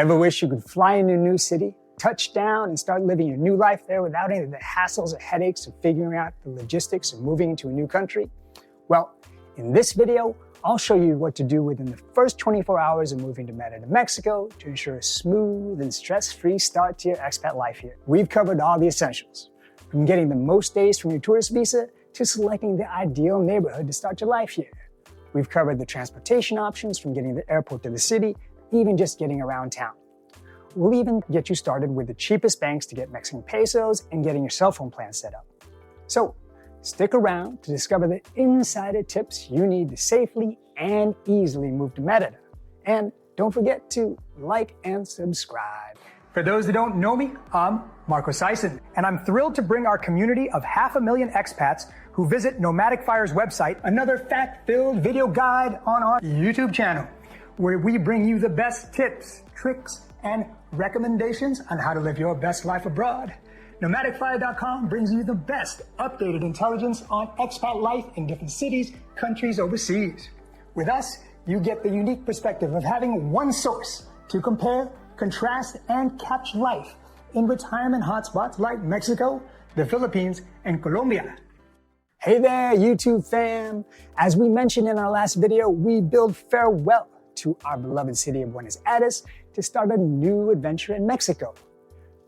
Ever wish you could fly into a new city, touch down, and start living your new life there without any of the hassles or headaches of figuring out the logistics of moving into a new country? Well, in this video, I'll show you what to do within the first 24 hours of moving to Merida, Mexico to ensure a smooth and stress-free start to your expat life here. We've covered all the essentials, from getting the most days from your tourist visa to selecting the ideal neighborhood to start your life here. We've covered the transportation options from getting the airport to the city, even just getting around town. We'll even get you started with the cheapest banks to get Mexican pesos and getting your cell phone plan set up. So stick around to discover the insider tips you need to safely and easily move to Merida. And don't forget to like and subscribe. For those that don't know me, I'm Marco Sison, and I'm thrilled to bring our community of 500,000 expats who visit Nomadic Fire's website another fact-filled video guide on our YouTube channel, where we bring you the best tips, tricks, and recommendations on how to live your best life abroad. NomadicFire.com brings you the best updated intelligence on expat life in different cities, countries overseas. With us, you get the unique perspective of having one source to compare, contrast, and capture life in retirement hotspots like Mexico, the Philippines, and Colombia. Hey there, YouTube fam! As we mentioned in our last video, we bid farewell to our beloved city of Buenos Aires to start a new adventure in Mexico.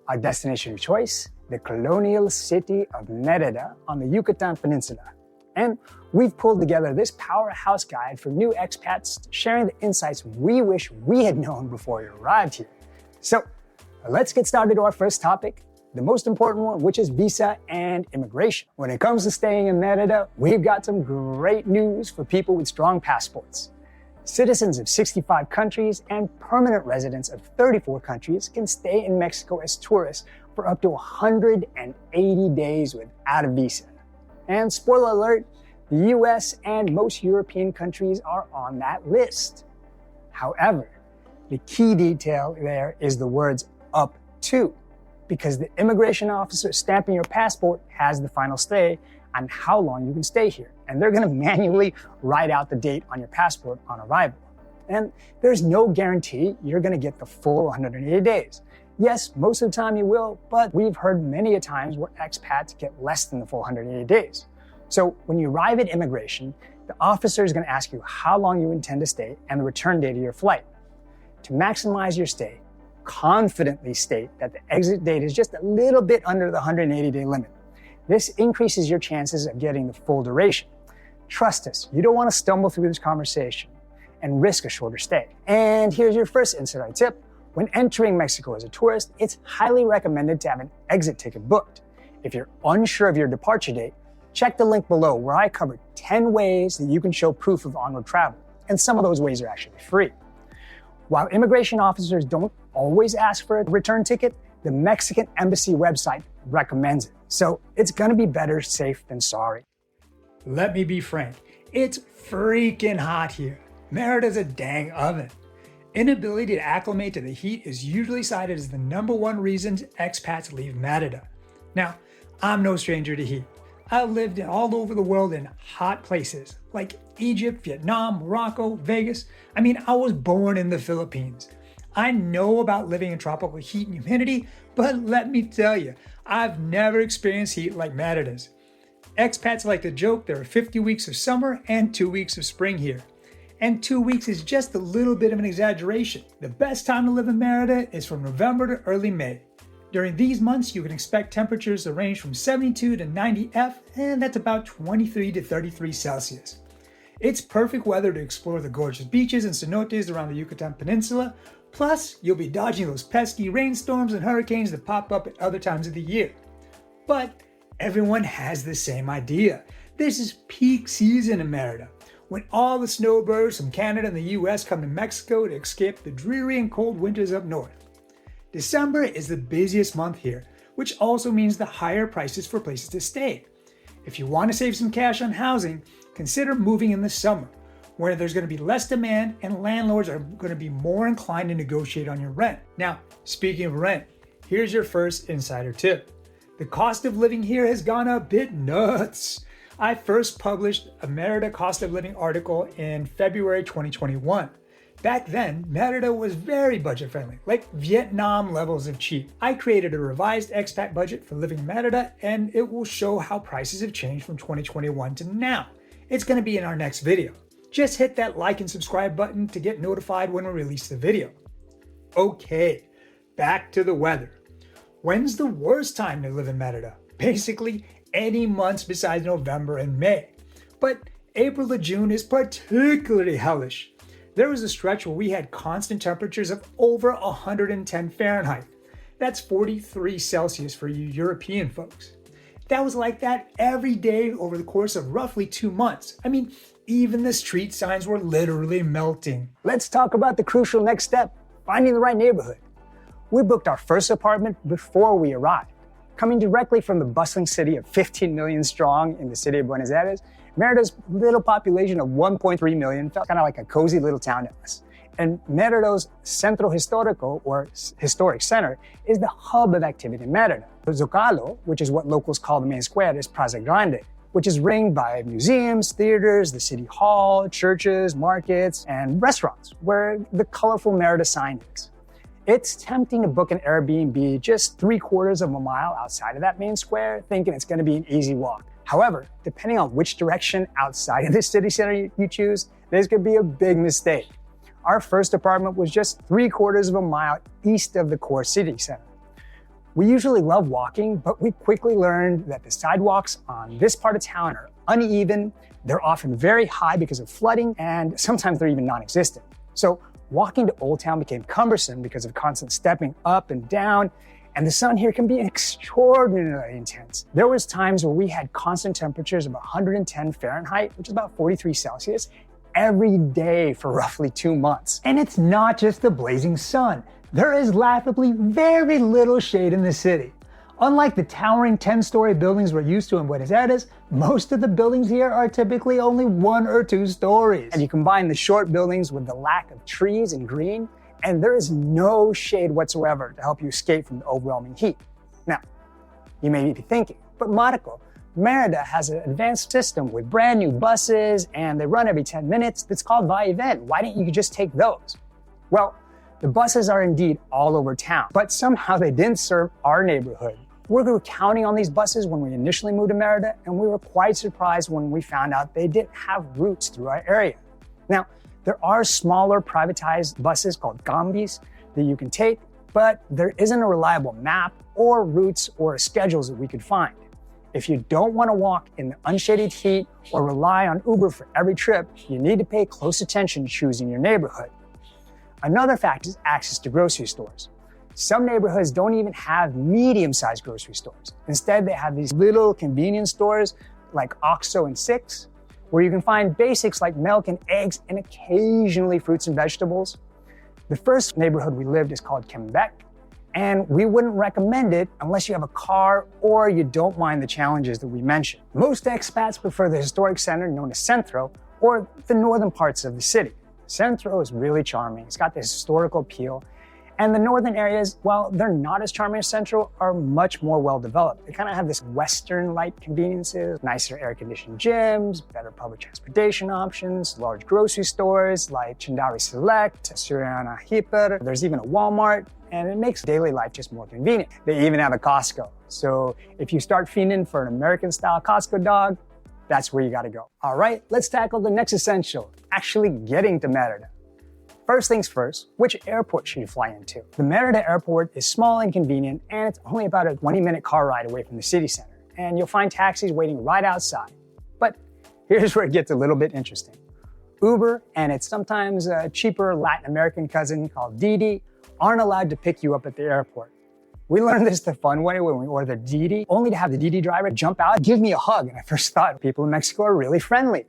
Our destination of choice, the colonial city of Merida on the Yucatan Peninsula. And we've pulled together this powerhouse guide for new expats, sharing the insights we wish we had known before we arrived here. So let's get started to our first topic, the most important one, which is visa and immigration. When it comes to staying in Merida, we've got some great news for people with strong passports. Citizens of 65 countries and permanent residents of 34 countries can stay in Mexico as tourists for up to 180 days without a visa. And spoiler alert, the US and most European countries are on that list. However, the key detail there is the words up to, because the immigration officer stamping your passport has the final say on how long you can stay here. And they're gonna manually write out the date on your passport on arrival. And there's no guarantee you're gonna get the full 180 days. Yes, most of the time you will, but we've heard many a times where expats get less than the full 180 days. So when you arrive at immigration, the officer is gonna ask you how long you intend to stay and the return date of your flight. To maximize your stay, confidently state that the exit date is just a little bit under the 180-day limit. This increases your chances of getting the full duration. Trust us, you don't want to stumble through this conversation and risk a shorter stay. And here's your first insider tip. When entering Mexico as a tourist, it's highly recommended to have an exit ticket booked. If you're unsure of your departure date, check the link below where I covered 10 ways that you can show proof of onward travel. And some of those ways are actually free. While immigration officers don't always ask for a return ticket, the Mexican Embassy website recommends it. So it's gonna be better safe than sorry. Let me be frank, it's freaking hot here. Merida's a dang oven. Inability to acclimate to the heat is usually cited as the #1 reason expats leave Merida. Now, I'm no stranger to heat. I've lived all over the world in hot places like Egypt, Vietnam, Morocco, Vegas. I mean, I was born in the Philippines. I know about living in tropical heat and humidity, but let me tell you, I've never experienced heat like Merida's. Expats like to joke there are 50 weeks of summer and 2 weeks of spring here. And 2 weeks is just a little bit of an exaggeration. The best time to live in Merida is from November to early May. During these months, you can expect temperatures to range from 72 to 90 F, and that's about 23 to 33 Celsius. It's perfect weather to explore the gorgeous beaches and cenotes around the Yucatan Peninsula. Plus, you'll be dodging those pesky rainstorms and hurricanes that pop up at other times of the year. But everyone has the same idea. This is peak season in Merida, when all the snowbirds from Canada and the US come to Mexico to escape the dreary and cold winters up north. December is the busiest month here, which also means the higher prices for places to stay. If you want to save some cash on housing, consider moving in the summer, where there's going to be less demand and landlords are going to be more inclined to negotiate on your rent. Now, speaking of rent, here's your first insider tip. The cost of living here has gone a bit nuts. I first published a Merida cost of living article in February 2021. Back then, Merida was very budget-friendly, like Vietnam levels of cheap. I created a revised expat budget for living in Merida, and it will show how prices have changed from 2021 to now. It's going to be in our next video. Just hit that like and subscribe button to get notified when we release the video. Okay, back to the weather. When's the worst time to live in Merida? Basically, any months besides November and May. But April to June is particularly hellish. There was a stretch where we had constant temperatures of over 110 Fahrenheit. That's 43 Celsius for you European folks. That was like that every day over the course of roughly 2 months. I mean, even the street signs were literally melting. Let's talk about the crucial next step, finding the right neighborhood. We booked our first apartment before we arrived. Coming directly from the bustling city of 15 million strong in the city of Buenos Aires, Merida's little population of 1.3 million felt kind of like a cozy little town to us. And Merida's Centro Histórico, or historic center, is the hub of activity in Merida. The Zocalo, which is what locals call the main square, is Plaza Grande, which is ringed by museums, theaters, the city hall, churches, markets, and restaurants, where the colorful Merida sign is. It's tempting to book an Airbnb just 3/4 of a mile outside of that main square, thinking it's going to be an easy walk. However, depending on which direction outside of the city center you choose, this could be a big mistake. Our first apartment was just 3/4 of a mile east of the core city center. We usually love walking, but we quickly learned that the sidewalks on this part of town are uneven, they're often very high because of flooding, and sometimes they're even non-existent. So walking to Old Town became cumbersome because of constant stepping up and down, and the sun here can be extraordinarily intense. There was times where we had constant temperatures of 110 Fahrenheit, which is about 43 Celsius, every day for roughly 2 months. And it's not just the blazing sun. There is laughably very little shade in the city. Unlike the towering 10-story buildings we're used to in Buenos Aires, most of the buildings here are typically only 1 or 2 stories. And you combine the short buildings with the lack of trees and green, and there is no shade whatsoever to help you escape from the overwhelming heat. Now, you may be thinking, but Marco, Merida has an advanced system with brand new buses, and they run every 10 minutes. It's called Va-y-ven. Why don't you just take those? Well, the buses are indeed all over town, but somehow they didn't serve our neighborhood. We were counting on these buses when we initially moved to Merida, and we were quite surprised when we found out they didn't have routes through our area. Now, there are smaller privatized buses called combis that you can take, but there isn't a reliable map or routes or schedules that we could find. If you don't want to walk in the unshaded heat or rely on Uber for every trip, you need to pay close attention to choosing your neighborhood. Another fact is access to grocery stores. Some neighborhoods don't even have medium-sized grocery stores. Instead, they have these little convenience stores like OXXO and Six, where you can find basics like milk and eggs and occasionally fruits and vegetables. The first neighborhood we lived is called Quebec, and we wouldn't recommend it unless you have a car or you don't mind the challenges that we mentioned. Most expats prefer the historic center known as Centro, or the northern parts of the city. Centro is really charming. It's got this historical appeal. And the northern areas, while they're not as charming as Central, are much more well-developed. They kind of have this Western-like conveniences, nicer air-conditioned gyms, better public transportation options, large grocery stores like Chandari Select, Suriana Hyper. There's even a Walmart, and it makes daily life just more convenient. They even have a Costco. So if you start fiending for an American-style Costco dog, that's where you gotta go. All right, let's tackle the next essential, actually getting to Merida. First things first, which airport should you fly into? The Merida airport is small and convenient, and it's only about a 20-minute car ride away from the city center, and you'll find taxis waiting right outside. But here's where it gets a little bit interesting. Uber and its sometimes cheaper Latin American cousin called Didi aren't allowed to pick you up at the airport. We learned this the fun way when we ordered Didi, only to have the Didi driver jump out and give me a hug, and I first thought people in Mexico are really friendly.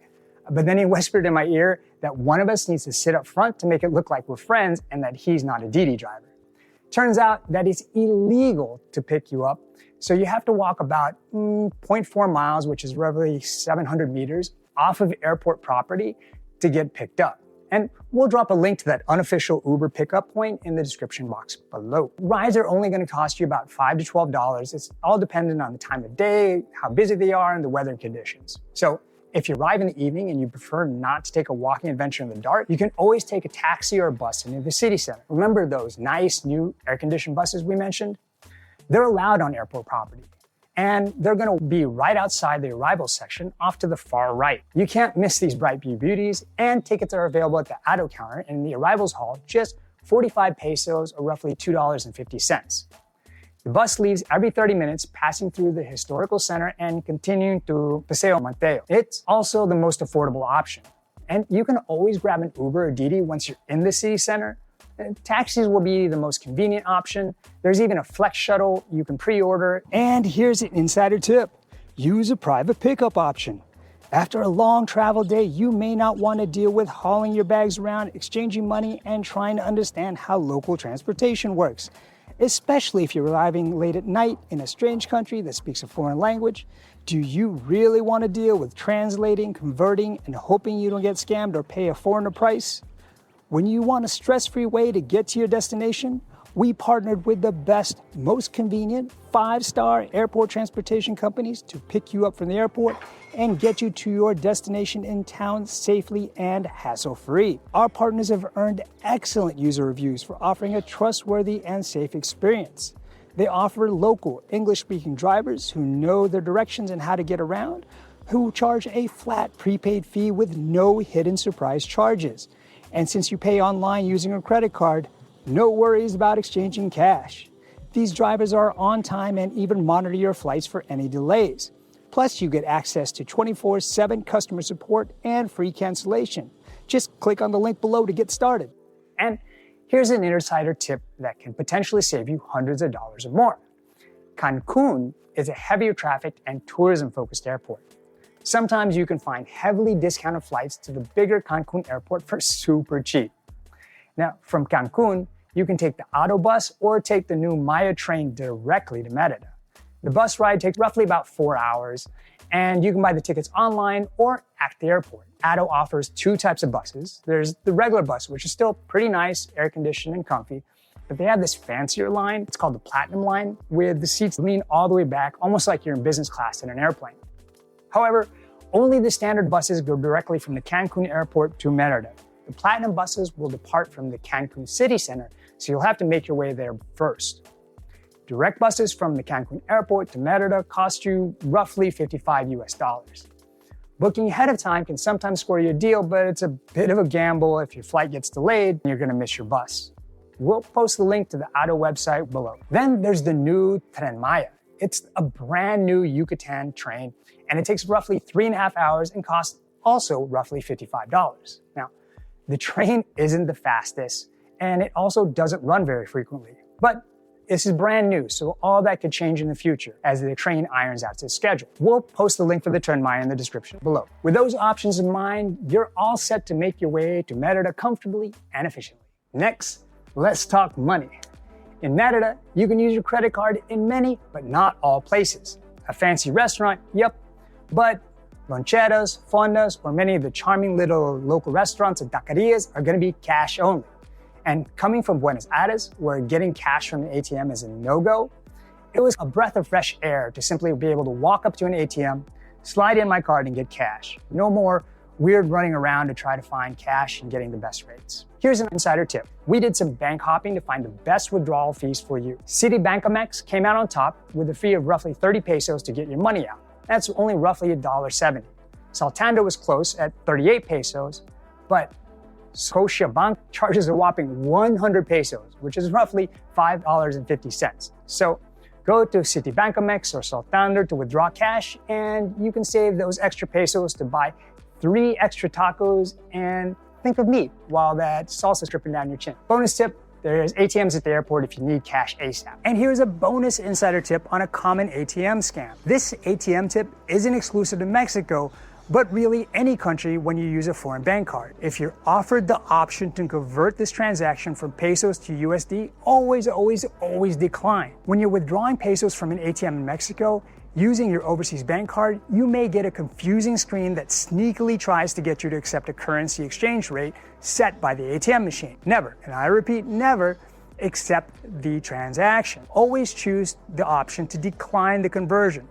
But then he whispered in my ear that one of us needs to sit up front to make it look like we're friends and that he's not a Didi driver. Turns out that it's illegal to pick you up, so you have to walk about 0.4 miles, which is roughly 700 meters, off of airport property to get picked up. And we'll drop a link to that unofficial Uber pickup point in the description box below. Rides are only going to cost you about $5 to $12. It's all dependent on the time of day, how busy they are, and the weather conditions. So If you arrive in the evening and you prefer not to take a walking adventure in the dark, you can always take a taxi or a bus into the city center. Remember those nice new air-conditioned buses we mentioned? They're allowed on airport property, and they're going to be right outside the arrival section off to the far right. You can't miss these bright blue beauties, and tickets are available at the auto counter in the arrivals hall, just 45 pesos or roughly $2.50. The bus leaves every 30 minutes, passing through the historical center and continuing to Paseo Mateo. It's also the most affordable option. And you can always grab an Uber or Didi once you're in the city center. Taxis will be the most convenient option. There's even a flex shuttle you can pre-order. And here's an insider tip. Use a private pickup option. After a long travel day, you may not want to deal with hauling your bags around, exchanging money, and trying to understand how local transportation works. Especially if you're arriving late at night in a strange country that speaks a foreign language. Do you really want to deal with translating, converting, and hoping you don't get scammed or pay a foreigner price? When you want a stress-free way to get to your destination, we partnered with the best, most convenient, 5-star airport transportation companies to pick you up from the airport and get you to your destination in town safely and hassle-free. Our partners have earned excellent user reviews for offering a trustworthy and safe experience. They offer local English-speaking drivers who know their directions and how to get around, who charge a flat prepaid fee with no hidden surprise charges. And since you pay online using a credit card, no worries about exchanging cash. These drivers are on time and even monitor your flights for any delays. Plus, you get access to 24/7 customer support and free cancellation. Just click on the link below to get started. And here's an insider tip that can potentially save you hundreds of dollars or more. Cancun is a heavier trafficked and tourism-focused airport. Sometimes you can find heavily discounted flights to the bigger Cancun airport for super cheap. Now, from Cancun, you can take the auto bus or take the new Maya train directly to Merida. The bus ride takes roughly about 4 hours, and you can buy the tickets online or at the airport. Atto offers 2 types of buses. There's the regular bus, which is still pretty nice, air-conditioned and comfy, but they have this fancier line. It's called the Platinum line, with the seats lean all the way back, almost like you're in business class in an airplane. However, only the standard buses go directly from the Cancun airport to Merida. The Platinum buses will depart from the Cancun city center, so you'll have to make your way there first. Direct buses from the Cancun airport to Merida cost you roughly $55 US. Booking ahead of time can sometimes score you a deal, but it's a bit of a gamble. If your flight gets delayed, you're gonna miss your bus. We'll post the link to the Atto website below. Then there's the new Tren Maya. It's a brand new Yucatan train, and it takes roughly 3.5 hours and costs also roughly $55. Now, the train isn't the fastest, and it also doesn't run very frequently. But this is brand new, so all that could change in the future as the train irons out its schedule. We'll post the link for the Tren Maya in the description below. With those options in mind, you're all set to make your way to Merida comfortably and efficiently. Next, let's talk money. In Merida, you can use your credit card in many, but not all places. A fancy restaurant, yep, but loncheras, fondas, or many of the charming little local restaurants and taquerias are gonna be cash only. And coming from Buenos Aires, where getting cash from an ATM is a no-go, it was a breath of fresh air to simply be able to walk up to an ATM, slide in my card and get cash. No more weird running around to try to find cash and getting the best rates. Here's an insider tip. We did some bank hopping to find the best withdrawal fees for you. Citibancomex came out on top with a fee of roughly 30 pesos to get your money out. That's only roughly $1.70. Saltando was close at 38 pesos, but Scotiabank charges a whopping 100 pesos, which is roughly $5.50. So go to Citibancomex or Saltander to withdraw cash, and you can save those extra pesos to buy 3 extra tacos and think of me while that salsa's dripping down your chin. Bonus tip, there's ATMs at the airport if you need cash ASAP. And here's a bonus insider tip on a common ATM scam. This ATM tip isn't exclusive to Mexico, but really any country when you use a foreign bank card. If you're offered the option to convert this transaction from pesos to USD, always decline. When you're withdrawing pesos from an ATM in Mexico, using your overseas bank card, you may get a confusing screen that sneakily tries to get you to accept a currency exchange rate set by the ATM machine. Never, and I repeat, never, accept the transaction. Always choose the option to decline the conversion.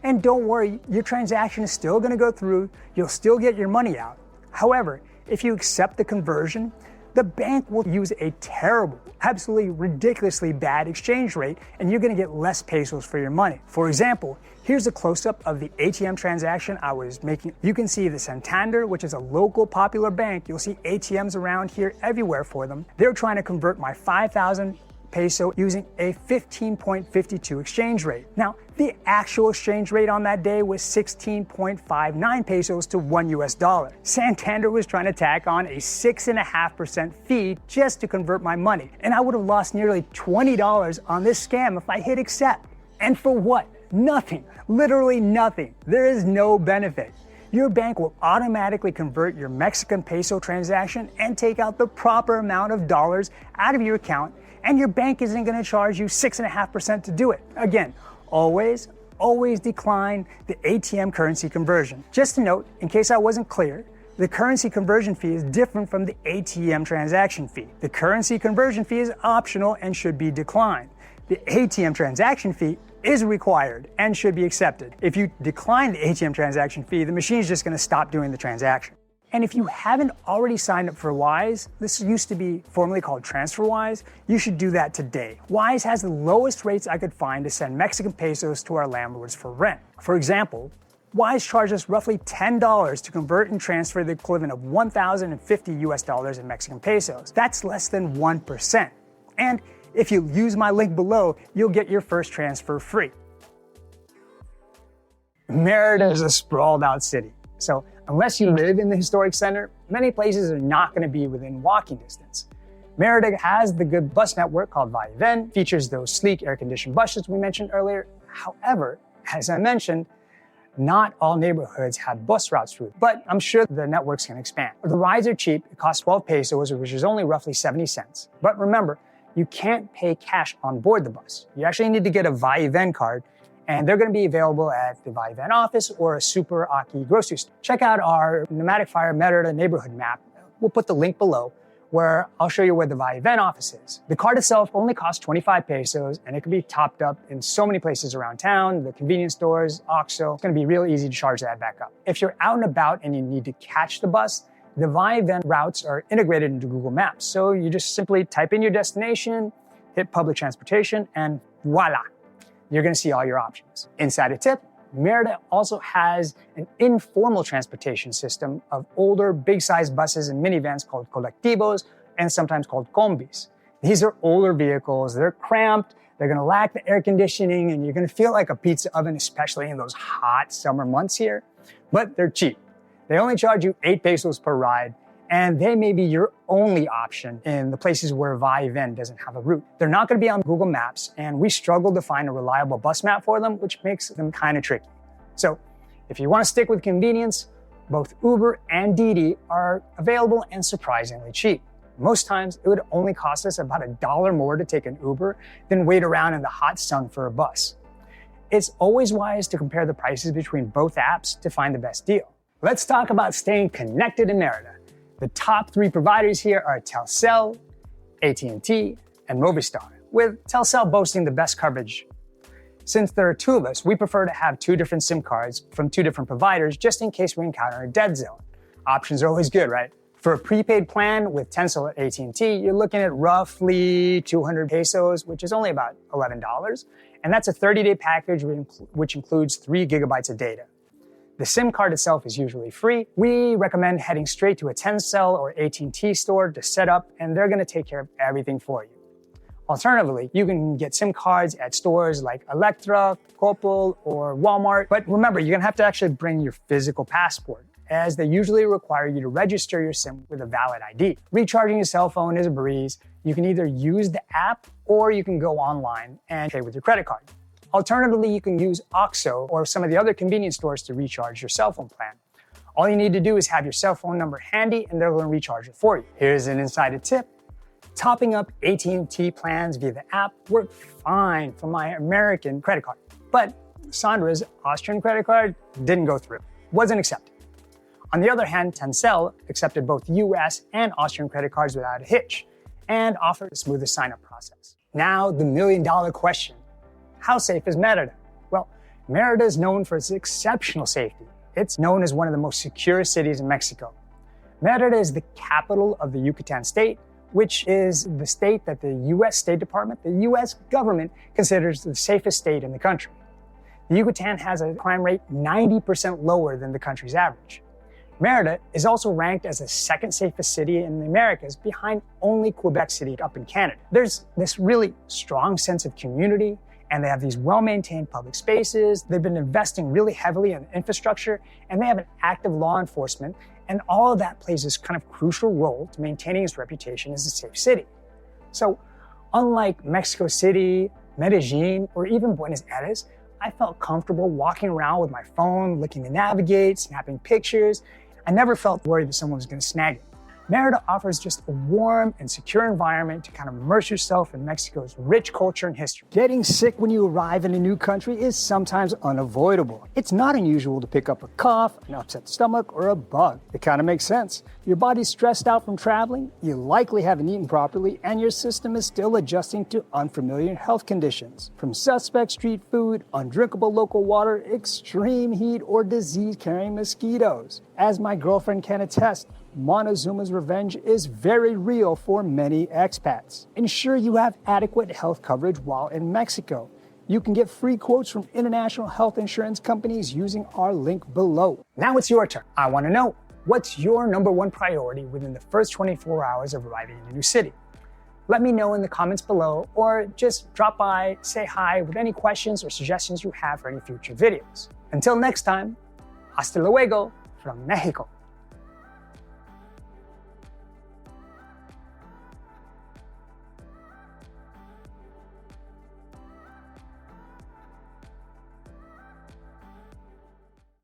And don't worry, your transaction is still going to go through, you'll still get your money out. However, if you accept the conversion, the bank will use a terrible, absolutely ridiculously bad exchange rate, and you're going to get less pesos for your money. For example, here's a close-up of the ATM transaction I was making. You can see the Santander, which is a local popular bank. You'll see ATMs around here everywhere for them. They're trying to convert my 5,000 peso using a 15.52 exchange rate. Now, the actual exchange rate on that day was 16.59 pesos to $1. Santander was trying to tack on a 6.5% fee just to convert my money. And I would have lost nearly $20 on this scam if I hit accept. And for what? Nothing. Literally nothing. There is no benefit. Your bank will automatically convert your Mexican peso transaction and take out the proper amount of dollars out of your account, and your bank isn't going to charge you 6.5% to do it. Again, always decline the ATM currency conversion. Just a note, in case I wasn't clear, the currency conversion fee is different from the ATM transaction fee. The currency conversion fee is optional and should be declined. The ATM transaction fee is required and should be accepted. If you decline the ATM transaction fee, the machine is just going to stop doing the transaction. And if you haven't already signed up for Wise, this used to be formerly called TransferWise, you should do that today. Wise has the lowest rates I could find to send Mexican pesos to our landlords for rent. For example, Wise charges us roughly $10 to convert and transfer the equivalent of 1,050 US dollars in Mexican pesos. That's less than 1%. And if you use my link below, you'll get your first transfer free. Merida is a sprawled out city. So unless you live in the historic center, many places are not going to be within walking distance. Merida has the good bus network called Vaivén, features those sleek air-conditioned buses we mentioned earlier. However, as I mentioned, not all neighborhoods have bus routes through, but I'm sure the networks can expand. The rides are cheap. It costs 12 pesos, which is only roughly 70 cents. But remember, you can't pay cash on board the bus. You actually need to get a Vaivén card, and they're going to be available at the Vaivén office or a Super Aki grocery store. Check out our Nomadic Fire Merida neighborhood map. We'll put the link below where I'll show you where the Vaivén office is. The card itself only costs 25 pesos, and it can be topped up in so many places around town, the convenience stores, OXXO. It's going to be real easy to charge that back up. If you're out and about and you need to catch the bus, the Vaivén routes are integrated into Google Maps. So you just simply type in your destination, hit public transportation, and voila, you're going to see all your options. Inside a tip, Merida also has an informal transportation system of older, big-sized buses and minivans called colectivos and sometimes called combis. These are older vehicles. They're cramped. They're going to lack the air conditioning, and you're going to feel like a pizza oven, especially in those hot summer months here. But they're cheap. They only charge you 8 pesos per ride, and they may be your only option in the places where Vaivén doesn't have a route. They're not going to be on Google Maps, and we struggled to find a reliable bus map for them, which makes them kind of tricky. So if you want to stick with convenience, both Uber and Didi are available and surprisingly cheap. Most times, it would only cost us about $1 more to take an Uber than wait around in the hot sun for a bus. It's always wise to compare the prices between both apps to find the best deal. Let's talk about staying connected in Merida. The top 3 providers here are Telcel, AT&T, and Movistar, with Telcel boasting the best coverage. Since there are 2 of us, we prefer to have 2 different SIM cards from 2 different providers just in case we encounter a dead zone. Options are always good, right? For a prepaid plan with Telcel at AT&T, you're looking at roughly 200 pesos, which is only about $11. And that's a 30-day package which includes 3 gigabytes of data. The SIM card itself is usually free. We recommend heading straight to a Telcel or AT&T store to set up, and they're going to take care of everything for you. Alternatively, you can get SIM cards at stores like Electra, Coppel, or Walmart. But remember, you're going to have to actually bring your physical passport, as they usually require you to register your SIM with a valid ID. Recharging your cell phone is a breeze. You can either use the app or you can go online and pay with your credit card. Alternatively, you can use OXXO or some of the other convenience stores to recharge your cell phone plan. All you need to do is have your cell phone number handy and they're going to recharge it for you. Here's an insider tip. Topping up AT&T plans via the app worked fine for my American credit card, but Sandra's Austrian credit card didn't go through, wasn't accepted. On the other hand, Telcel accepted both US and Austrian credit cards without a hitch, and offer the smoothest sign-up process. Now, the million-dollar question. How safe is Merida? Well, Merida is known for its exceptional safety. It's known as one of the most secure cities in Mexico. Merida is the capital of the Yucatan state, which is the state that the U.S. State Department, the U.S. government, considers the safest state in the country. The Yucatan has a crime rate 90% lower than the country's average. Merida is also ranked as the second safest city in the Americas, behind only Quebec City up in Canada. There's this really strong sense of community, and they have these well-maintained public spaces. They've been investing really heavily in infrastructure, and they have an active law enforcement, and all of that plays this kind of crucial role to maintaining its reputation as a safe city. So, unlike Mexico City, Medellin, or even Buenos Aires, I felt comfortable walking around with my phone, looking to navigate, snapping pictures. I never felt worried that someone was going to snag it. Merida offers just a warm and secure environment to kind of immerse yourself in Mexico's rich culture and history. Getting sick when you arrive in a new country is sometimes unavoidable. It's not unusual to pick up a cough, an upset stomach, or a bug. It kind of makes sense. Your body's stressed out from traveling, you likely haven't eaten properly, and your system is still adjusting to unfamiliar health conditions. From suspect street food, undrinkable local water, extreme heat, or disease-carrying mosquitoes. As my girlfriend can attest, Montezuma's revenge is very real for many expats. Ensure you have adequate health coverage while in Mexico. You can get free quotes from international health insurance companies using our link below. Now it's your turn. I want to know, what's your number one priority within the first 24 hours of arriving in a new city? Let me know in the comments below, or just drop by, say hi with any questions or suggestions you have for any future videos. Until next time, hasta luego from Mexico.